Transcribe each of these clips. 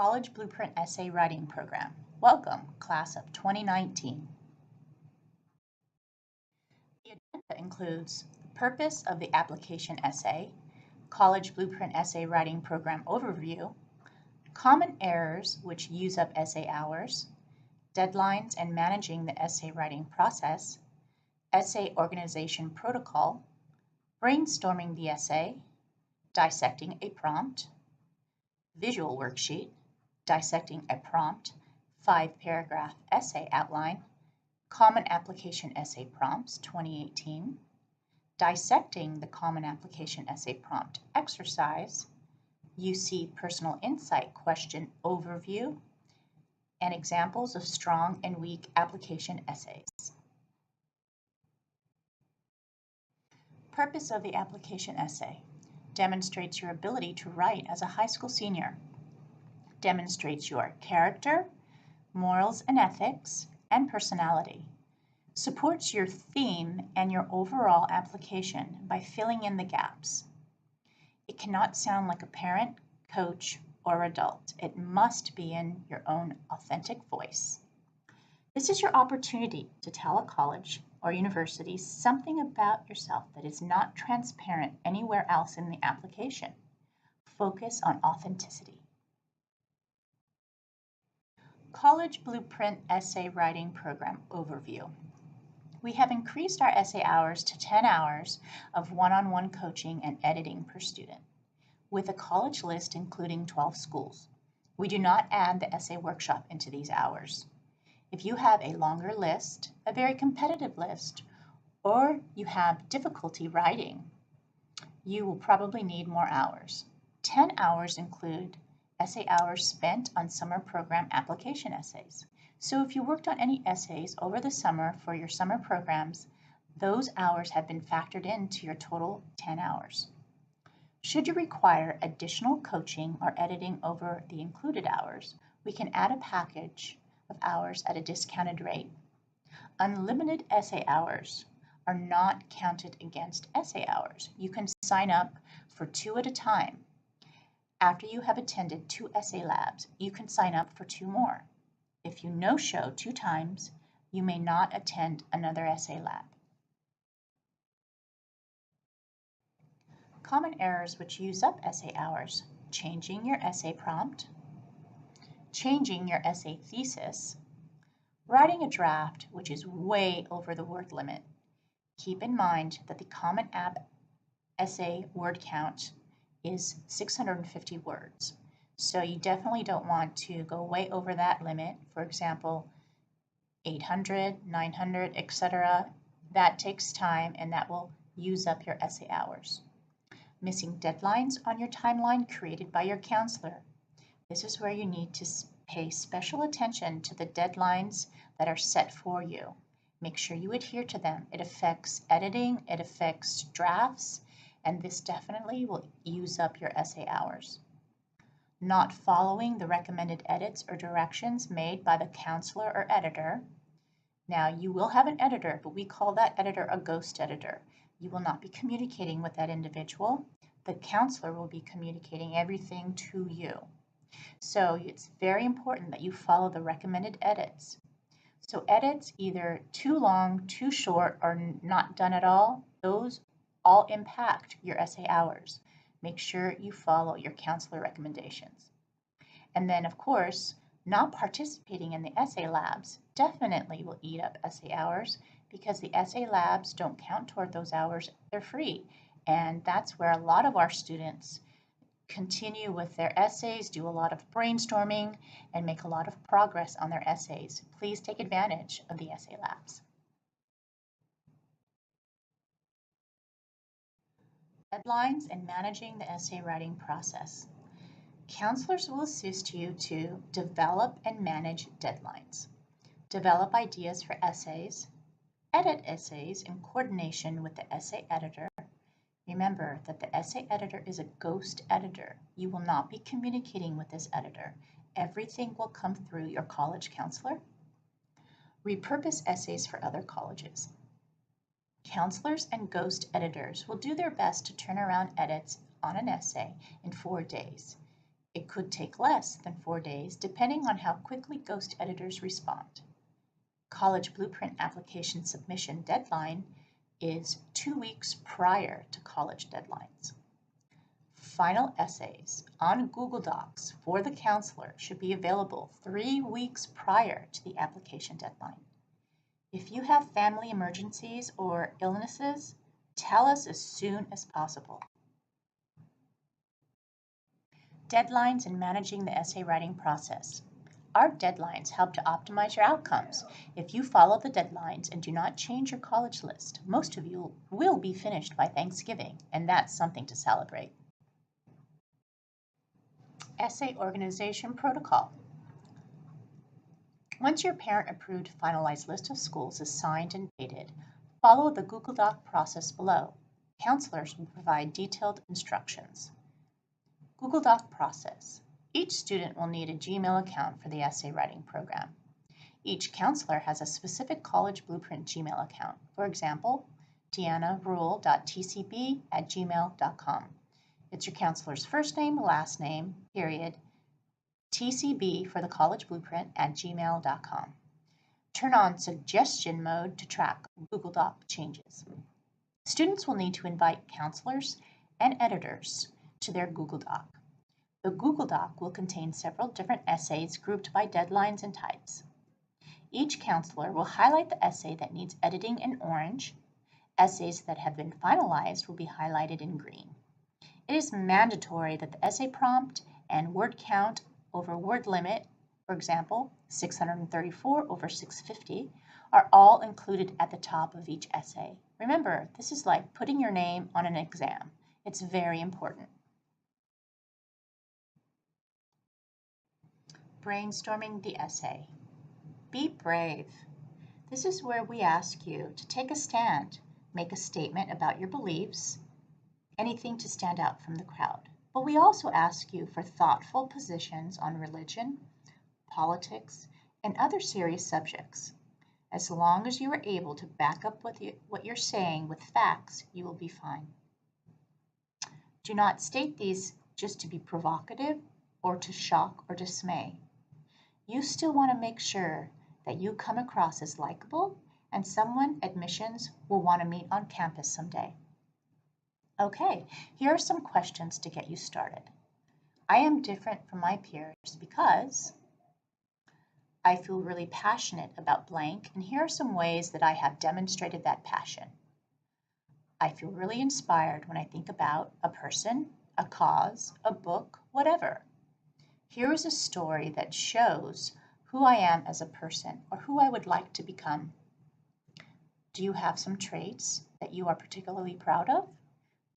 College Blueprint Essay Writing Program. Welcome, Class of 2019. The agenda includes the purpose of the application essay, College Blueprint Essay Writing Program overview, common errors which use up essay hours, deadlines and managing the essay writing process, essay organization protocol, brainstorming the essay, dissecting a prompt, visual worksheet, dissecting a prompt, 5-paragraph essay outline, Common Application Essay Prompts 2018, dissecting the Common Application Essay Prompt exercise, UC Personal Insight Question Overview, and examples of strong and weak application essays. Purpose of the application essay: demonstrates your ability to write as a high school senior, demonstrates your character, morals and ethics, and personality, supports your theme and your overall application by filling in the gaps. It cannot sound like a parent, coach, or adult. It must be in your own authentic voice. This is your opportunity to tell a college or university something about yourself that is not transparent anywhere else in the application. Focus on authenticity. College Blueprint Essay Writing Program Overview. We have increased our essay hours to 10 hours of one-on-one coaching and editing per student, with a college list including 12 schools. We do not add the essay workshop into these hours. If you have a longer list, a very competitive list, or you have difficulty writing, you will probably need more hours. 10 hours include essay hours spent on summer program application essays. So if you worked on any essays over the summer for your summer programs, those hours have been factored into your total 10 hours. Should you require additional coaching or editing over the included hours, we can add a package of hours at a discounted rate. Unlimited essay hours are not counted against essay hours. You can sign up for 2 at a time. After you have attended 2 essay labs, you can sign up for 2 more. If you no-show 2 times, you may not attend another essay lab. Common errors which use up essay hours: changing your essay prompt, changing your essay thesis, writing a draft which is way over the word limit. Keep in mind that the Common App essay word count is 650 words. So you definitely don't want to go way over that limit. For example, 800, 900, etc. That takes time and that will use up your essay hours. Missing deadlines on your timeline created by your counselor. This is where you need to pay special attention to the deadlines that are set for you. Make sure you adhere to them. It affects editing, it affects drafts, and this definitely will use up your essay hours. Not following the recommended edits or directions made by the counselor or editor. Now, you will have an editor, but we call that editor a ghost editor. You will not be communicating with that individual. The counselor will be communicating everything to you. So it's very important that you follow the recommended edits. So edits either too long, too short, or not done at all, those all impact your essay hours. Make sure you follow your counselor recommendations. And then, of course, not participating in the essay labs definitely will eat up essay hours because the essay labs don't count toward those hours. They're free. And that's where a lot of our students continue with their essays, do a lot of brainstorming, and make a lot of progress on their essays. Please take advantage of the essay labs. Deadlines and managing the essay writing process. Counselors will assist you to develop and manage deadlines, develop ideas for essays, edit essays in coordination with the essay editor. Remember that the essay editor is a ghost editor. You will not be communicating with this editor. Everything will come through your college counselor. Repurpose essays for other colleges. Counselors and ghost editors will do their best to turn around edits on an essay in 4 days. It could take less than 4 days, depending on how quickly ghost editors respond. College Blueprint application submission deadline is 2 weeks prior to college deadlines. Final essays on Google Docs for the counselor should be available 3 weeks prior to the application deadline. If you have family emergencies or illnesses, tell us as soon as possible. Deadlines in managing the essay writing process. Our deadlines help to optimize your outcomes. If you follow the deadlines and do not change your college list, most of you will be finished by Thanksgiving, and that's something to celebrate. Essay organization protocol. Once your parent-approved finalized list of schools is signed and dated, follow the Google Doc process below. Counselors will provide detailed instructions. Google Doc process. Each student will need a Gmail account for the essay writing program. Each counselor has a specific College Blueprint Gmail account. For example, deannarule.tcb@gmail.com. It's your counselor's first name, last name, period, TCB for the College Blueprint at gmail.com. Turn on suggestion mode to track Google Doc changes. Students will need to invite counselors and editors to their Google Doc. The Google Doc will contain several different essays grouped by deadlines and types. Each counselor will highlight the essay that needs editing in orange. Essays that have been finalized will be highlighted in green. It is mandatory that the essay prompt and word count over word limit, for example, 634 over 650, are all included at the top of each essay. Remember, this is like putting your name on an exam. It's very important. Brainstorming the essay. Be brave. This is where we ask you to take a stand, make a statement about your beliefs, anything to stand out from the crowd. But we also ask you for thoughtful positions on religion, politics, and other serious subjects. As long as you are able to back up what you're saying with facts, you will be fine. Do not state these just to be provocative or to shock or dismay. You still want to make sure that you come across as likable and someone admissions will want to meet on campus someday. Okay, here are some questions to get you started. I am different from my peers because I feel really passionate about blank, and here are some ways that I have demonstrated that passion. I feel really inspired when I think about a person, a cause, a book, whatever. Here is a story that shows who I am as a person or who I would like to become. Do you have some traits that you are particularly proud of?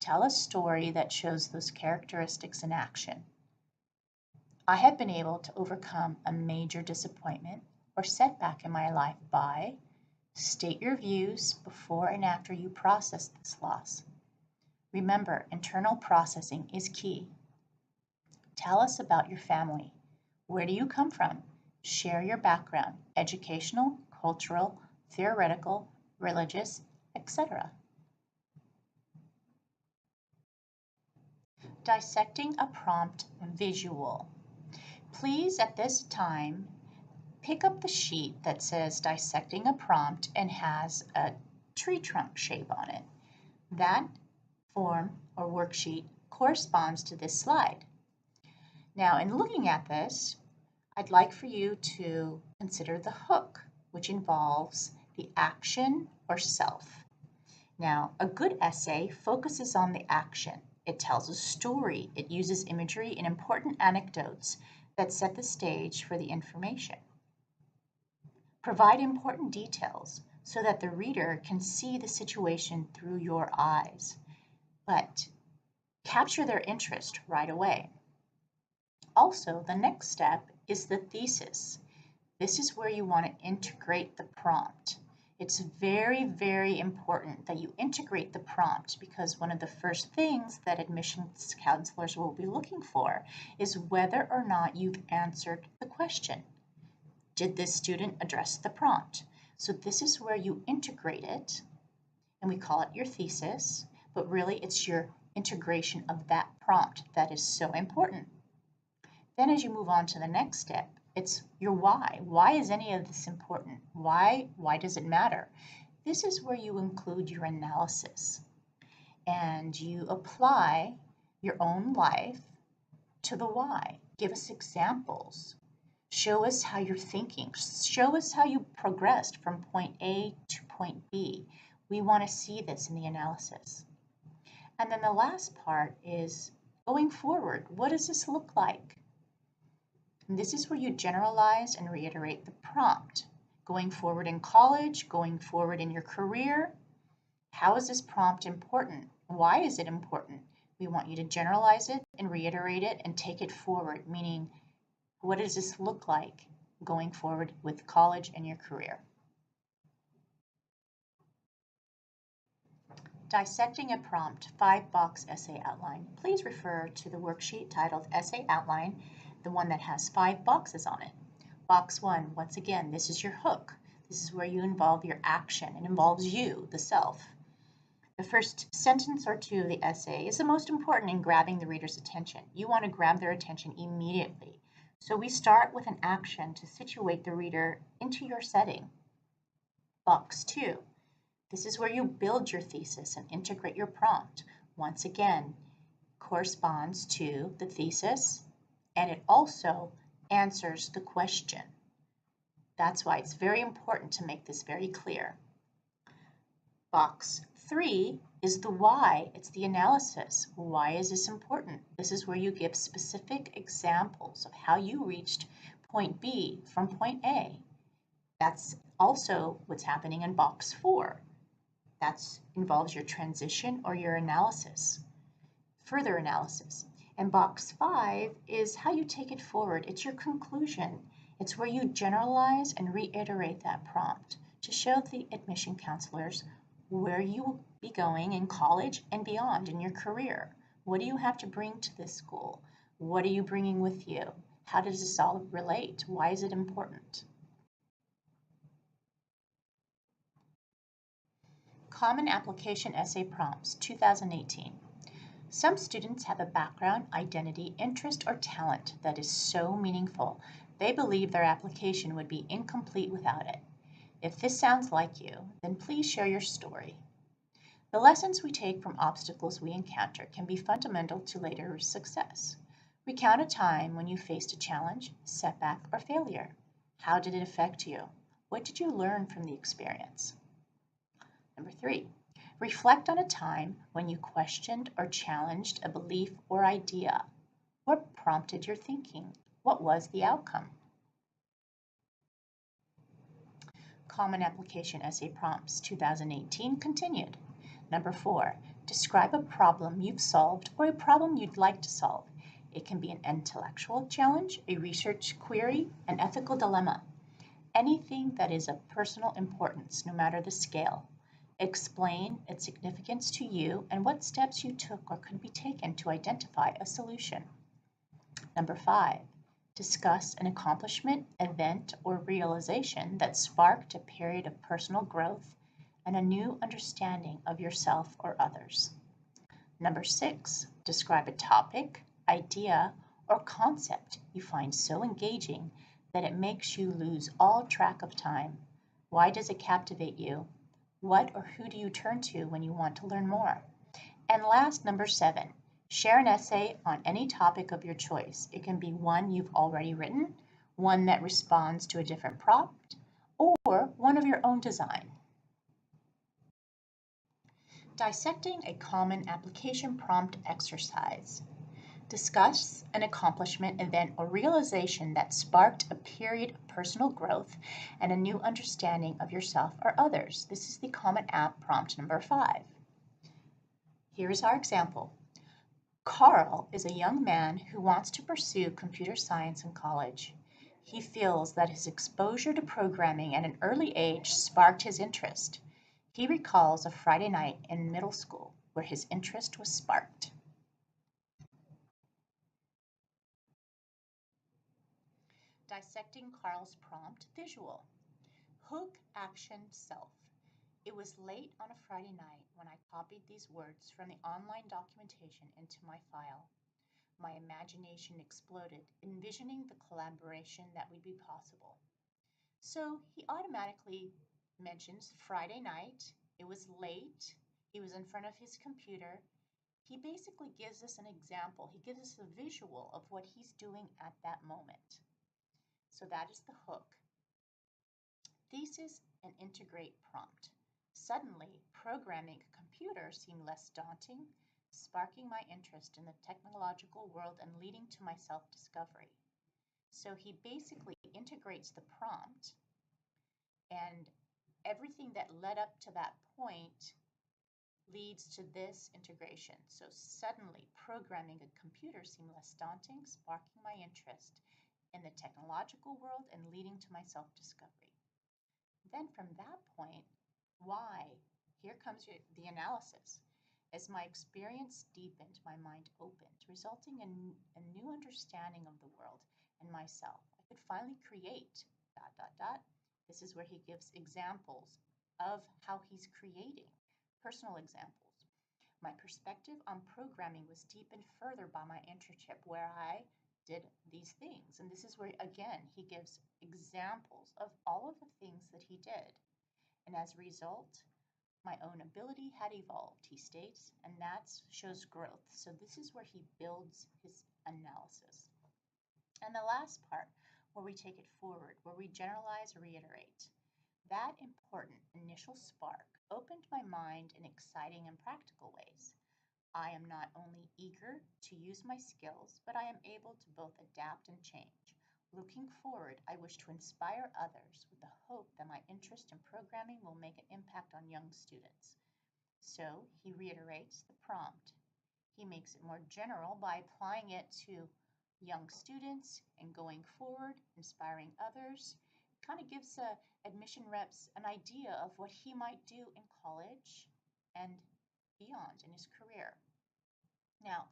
Tell a story that shows those characteristics in action. I have been able to overcome a major disappointment or setback in my life by state your views before and after you process this loss. Remember, internal processing is key. Tell us about your family. Where do you come from? Share your background, educational, cultural, theoretical, religious, etc. Dissecting a prompt visual. Please, at this time, pick up the sheet that says Dissecting a Prompt and has a tree trunk shape on it. That form or worksheet corresponds to this slide. Now, in looking at this, I'd like for you to consider the hook, which involves the action or self. Now, a good essay focuses on the action. It tells a story. It uses imagery and important anecdotes that set the stage for the information. Provide important details so that the reader can see the situation through your eyes, but capture their interest right away. Also, the next step is the thesis. This is where you want to integrate the prompt. It's very, very important that you integrate the prompt because one of the first things that admissions counselors will be looking for is whether or not you've answered the question. Did this student address the prompt? So this is where you integrate it, and we call it your thesis, but really it's your integration of that prompt that is so important. Then as you move on to the next step, it's your why. Why is any of this important? Why does it matter? This is where you include your analysis and you apply your own life to the why. Give us examples. Show us how you're thinking. Show us how you progressed from point A to point B. We want to see this in the analysis. And then the last part is going forward. What does this look like? And this is where you generalize and reiterate the prompt. Going forward in college, going forward in your career. How is this prompt important? Why is it important? We want you to generalize it and reiterate it and take it forward, meaning what does this look like going forward with college and your career? Dissecting a prompt 5-box essay outline. Please refer to the worksheet titled Essay Outline, the one that has 5 boxes on it. Box 1, once again, this is your hook. This is where you involve your action. It involves you, the self. The first sentence or two of the essay is the most important in grabbing the reader's attention. You want to grab their attention immediately. So we start with an action to situate the reader into your setting. Box 2. This is where you build your thesis and integrate your prompt. Once again, corresponds to the thesis, and it also answers the question. That's why it's very important to make this very clear. Box 3 is the why. It's the analysis. Why is this important? This is where you give specific examples of how you reached point B from point A. That's also what's happening in box 4. That involves your transition or your analysis, further analysis. And box 5 is how you take it forward. It's your conclusion. It's where you generalize and reiterate that prompt to show the admission counselors where you will be going in college and beyond in your career. What do you have to bring to this school? What are you bringing with you? How does this all relate? Why is it important? Common Application Essay Prompts, 2018. Some students have a background, identity, interest, or talent that is so meaningful, they believe their application would be incomplete without it. If this sounds like you, then please share your story. The lessons we take from obstacles we encounter can be fundamental to later success. Recount a time when you faced a challenge, setback, or failure. How did it affect you? What did you learn from the experience? Number 3, reflect on a time when you questioned or challenged a belief or idea. What prompted your thinking? What was the outcome? Common Application Essay Prompts 2018 continued. Number 4, describe a problem you've solved or a problem you'd like to solve. It can be an intellectual challenge, a research query, an ethical dilemma. Anything that is of personal importance, no matter the scale. Explain its significance to you and what steps you took or could be taken to identify a solution. Number 5, discuss an accomplishment, event, or realization that sparked a period of personal growth and a new understanding of yourself or others. Number 6, describe a topic, idea, or concept you find so engaging that it makes you lose all track of time. Why does it captivate you? What or who do you turn to when you want to learn more? And last, number 7, share an essay on any topic of your choice. It can be one you've already written, one that responds to a different prompt, or one of your own design. Dissecting a common application prompt exercise. Discuss an accomplishment, event, or realization that sparked a period of personal growth and a new understanding of yourself or others. This is the Common App prompt number 5. Here is our example. Carl is a young man who wants to pursue computer science in college. He feels that his exposure to programming at an early age sparked his interest. He recalls a Friday night in middle school where his interest was sparked. Dissecting Carl's prompt visual. Hook, action, self. It was late on a Friday night when I copied these words from the online documentation into my file. my imagination exploded, envisioning the collaboration that would be possible. So he automatically mentions Friday night. It was late. He was in front of his computer. He basically gives us an example. He gives us a visual of what he's doing at that moment. So that is the hook. Thesis and integrate prompt. Suddenly, programming a computer seemed less daunting, sparking my interest in the technological world and leading to my self-discovery. So he basically integrates the prompt, and everything that led up to that point leads to this integration. So suddenly, programming a computer seemed less daunting, sparking my interest in the technological world and leading to my self-discovery. Then from that point, why? Here comes the analysis. As my experience deepened, my mind opened, resulting in a new understanding of the world and myself. I could finally create ... This is where he gives examples of how he's creating, personal examples. My perspective on programming was deepened further by my internship where I did these things. And this is where, again, he gives examples of all of the things that he did. And as a result, my own ability had evolved, he states, and that shows growth. So this is where he builds his analysis. And the last part, where we take it forward, where we generalize or reiterate. That important initial spark opened my mind in exciting and practical ways. I am not only eager to use my skills, but I am able to both adapt and change. Looking forward, I wish to inspire others with the hope that my interest in programming will make an impact on young students. So he reiterates the prompt. He makes it more general by applying it to young students and going forward, inspiring others. Kind of gives admission reps an idea of what he might do in college and beyond in his career. Now,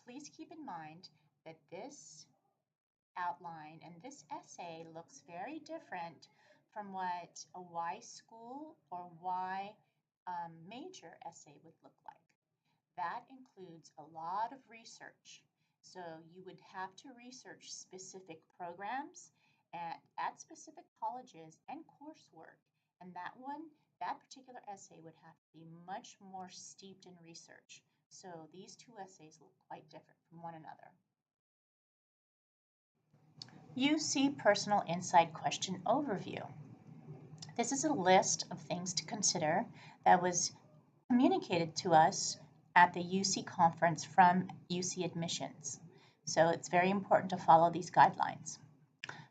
please keep in mind that this outline and this essay looks very different from what a Y school or Y major essay would look like. That includes a lot of research. So you would have to research specific programs at specific colleges and coursework. And that particular essay would have to be much more steeped in research. So these two essays look quite different from one another. UC Personal Insight Question Overview. This is a list of things to consider that was communicated to us at the UC conference from UC Admissions. So it's very important to follow these guidelines.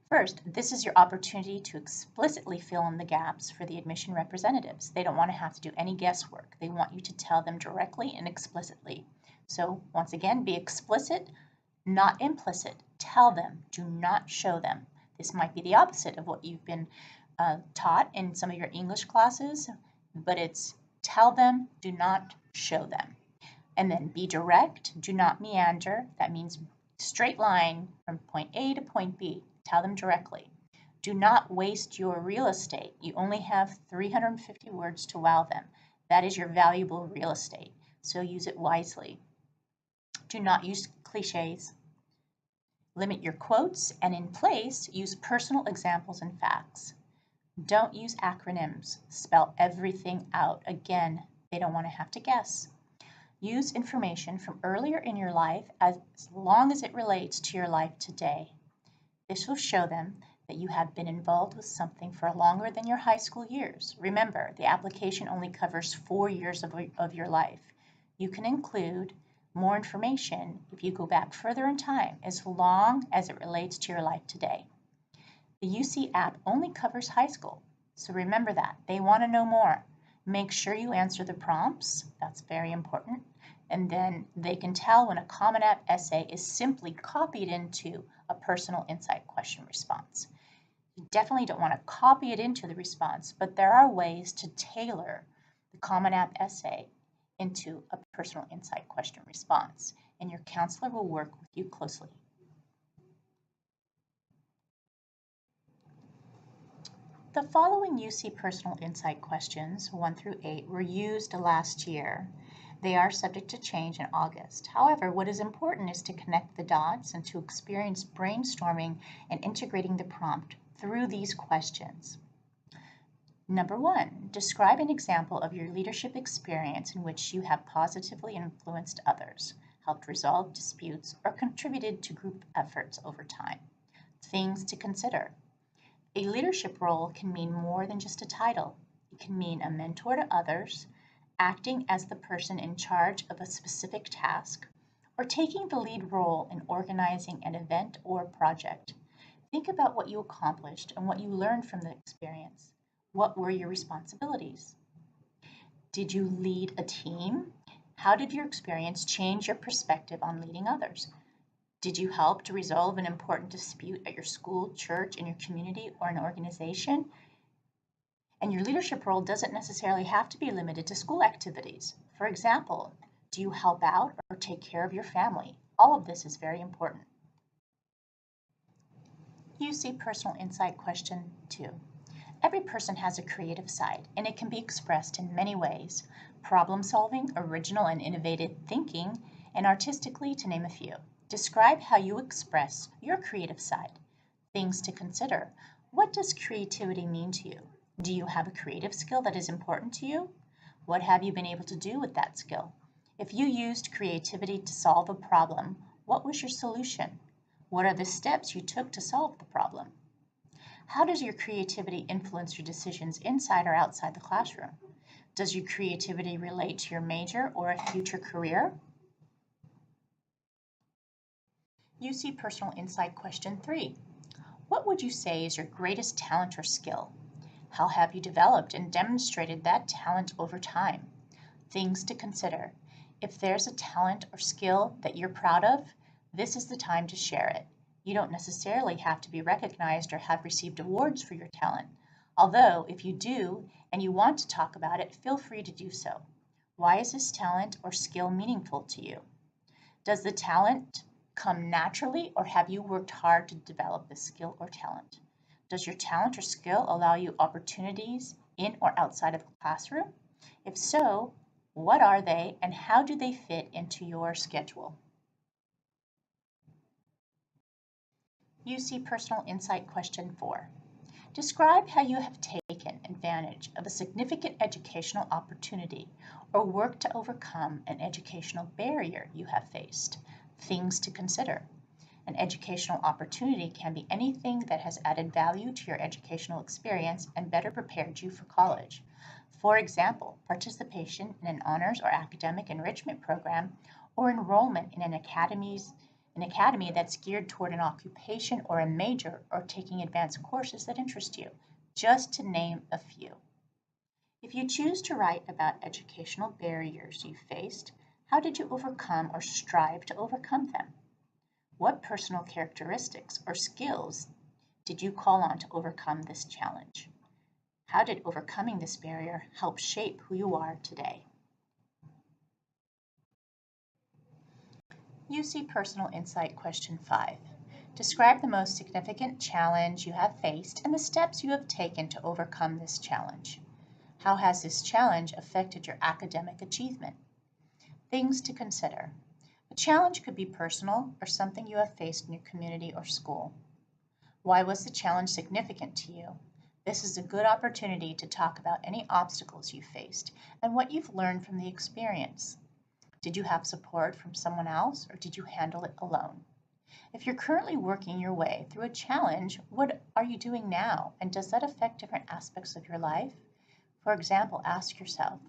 First, this is your opportunity to explicitly fill in the gaps for the admission representatives. They don't want to have to do any guesswork. They want you to tell them directly and explicitly. So once again, be explicit, not implicit. Tell them, do not show them. This might be the opposite of what you've been taught in some of your English classes, but it's tell them, do not show them. And then be direct, do not meander. That means straight line from point A to point B. Tell them directly. Do not waste your real estate. You only have 350 words to wow them. That is your valuable real estate, so use it wisely. Do not use cliches. Limit your quotes, and in place, use personal examples and facts. Don't use acronyms. Spell everything out. Again, they don't want to have to guess. Use information from earlier in your life as long as it relates to your life today. This will show them that you have been involved with something for longer than your high school years. Remember, the application only covers 4 years of your life. You can include more information if you go back further in time, as long as it relates to your life today. The UC app only covers high school, so remember that. They want to know more. Make sure you answer the prompts. That's very important. And then they can tell when a Common App essay is simply copied into a personal insight question response. You definitely don't want to copy it into the response, but there are ways to tailor the Common App essay into a personal insight question response, and your counselor will work with you closely. The following UC Personal Insight questions, 1 through 8, were used last year, They are subject to change in August. However, what is important is to connect the dots and to experience brainstorming and integrating the prompt through these questions. Number 1, describe an example of your leadership experience in which you have positively influenced others, helped resolve disputes, or contributed to group efforts over time. Things to consider. A leadership role can mean more than just a title. It can mean a mentor to others, acting as the person in charge of a specific task, or taking the lead role in organizing an event or project. Think about what you accomplished and what you learned from the experience. What were your responsibilities? Did you lead a team? How did your experience change your perspective on leading others? Did you help to resolve an important dispute at your school, church, in your community, or an organization? And your leadership role doesn't necessarily have to be limited to school activities. For example, do you help out or take care of your family? All of this is very important. UC Personal Insight Question 2. Every person has a creative side, and it can be expressed in many ways: problem solving, original and innovative thinking, and artistically, to name a few. Describe how you express your creative side. Things to consider. What does creativity mean to you? Do you have a creative skill that is important to you? What have you been able to do with that skill? If you used creativity to solve a problem, what was your solution? What are the steps you took to solve the problem? How does your creativity influence your decisions inside or outside the classroom? Does your creativity relate to your major or a future career? UC Personal Insight Question 3. What would you say is your greatest talent or skill? How have you developed and demonstrated that talent over time? Things to consider. If there's a talent or skill that you're proud of, this is the time to share it. You don't necessarily have to be recognized or have received awards for your talent. Although, if you do and you want to talk about it, feel free to do so. Why is this talent or skill meaningful to you? Does the talent come naturally, or have you worked hard to develop this skill or talent? Does your talent or skill allow you opportunities in or outside of the classroom? If so, what are they and how do they fit into your schedule? UC Personal Insight Question 4. Describe how you have taken advantage of a significant educational opportunity or worked to overcome an educational barrier you have faced. Things to consider. An educational opportunity can be anything that has added value to your educational experience and better prepared you for college. For example, participation in an honors or academic enrichment program, or enrollment in an academy that's geared toward an occupation or a major, or taking advanced courses that interest you, just to name a few. If you choose to write about educational barriers you faced, how did you overcome or strive to overcome them? What personal characteristics or skills did you call on to overcome this challenge? How did overcoming this barrier help shape who you are today? UC Personal Insight Question 5. Describe the most significant challenge you have faced and the steps you have taken to overcome this challenge. How has this challenge affected your academic achievement? Things to consider. A challenge could be personal or something you have faced in your community or school. Why was the challenge significant to you? This is a good opportunity to talk about any obstacles you faced and what you've learned from the experience. Did you have support from someone else, or did you handle it alone? If you're currently working your way through a challenge, what are you doing now, and does that affect different aspects of your life? For example, ask yourself,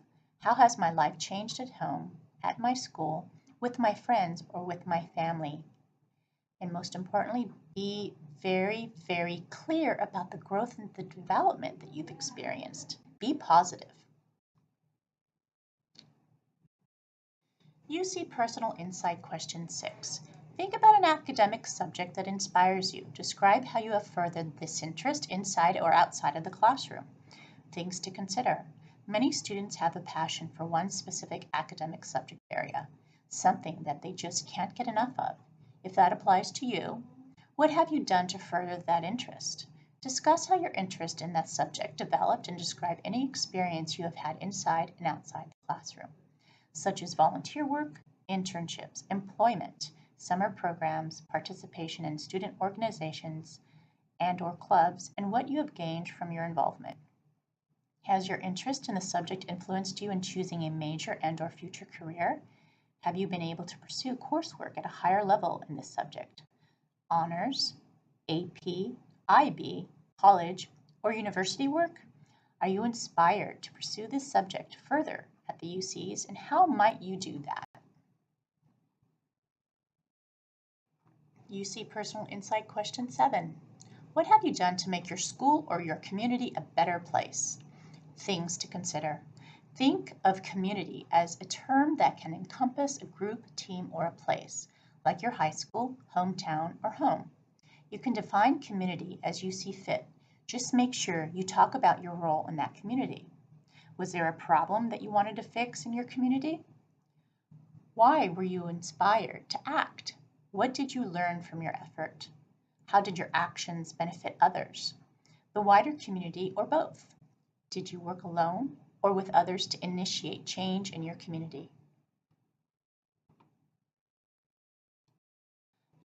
how has my life changed at home, at my school, with my friends, or with my family? And most importantly, be very, very clear about the growth and the development that you've experienced. Be positive. UC Personal Insight Question 6. Think about an academic subject that inspires you. Describe how you have furthered this interest inside or outside of the classroom. Things to consider. Many students have a passion for one specific academic subject area, something that they just can't get enough of. If that applies to you, what have you done to further that interest? Discuss how your interest in that subject developed and describe any experience you have had inside and outside the classroom. such as volunteer work, internships, employment, summer programs, participation in student organizations and/or clubs, and what you have gained from your involvement. Has your interest in the subject influenced you in choosing a major and/or future career? Have you been able to pursue coursework at a higher level in this subject? Honors, AP, IB, college, or university work? Are you inspired to pursue this subject further at the UCs, and how might you do that? UC Personal Insight Question 7. What have you done to make your school or your community a better place? Things to consider. Think of community as a term that can encompass a group, team, or a place, like your high school, hometown, or home. You can define community as you see fit. Just make sure you talk about your role in that community. Was there a problem that you wanted to fix in your community? Why were you inspired to act? What did you learn from your effort? How did your actions benefit others, the wider community, or both? Did you work alone or with others to initiate change in your community?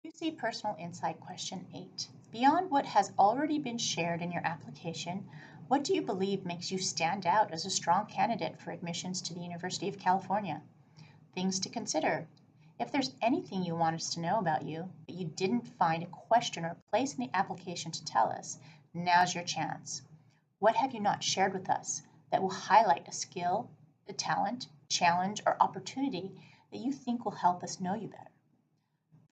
UC Personal Insight Question 8. Beyond what has already been shared in your application, what do you believe makes you stand out as a strong candidate for admissions to the University of California? Things to consider. If there's anything you want us to know about you, but you didn't find a question or place in the application to tell us, now's your chance. What have you not shared with us that will highlight a skill, a talent, challenge, or opportunity that you think will help us know you better?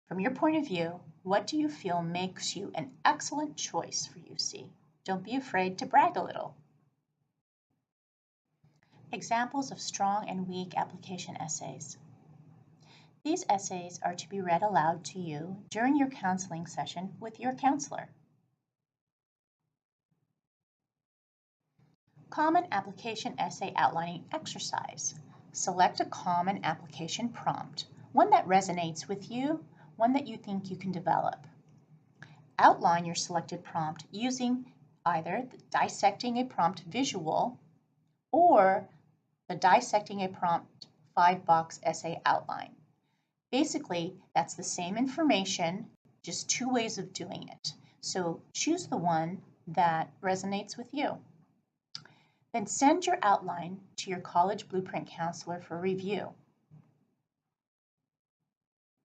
From your point of view, what do you feel makes you an excellent choice for UC? Don't be afraid to brag a little. Examples of strong and weak application essays. These essays are to be read aloud to you during your counseling session with your counselor. Common application essay outlining exercise. Select a common application prompt, one that resonates with you, one that you think you can develop. Outline your selected prompt using either the Dissecting a Prompt visual or the Dissecting a Prompt 5-box essay outline. Basically, that's the same information, just two ways of doing it. So choose the one that resonates with you. Then send your outline to your college blueprint counselor for review.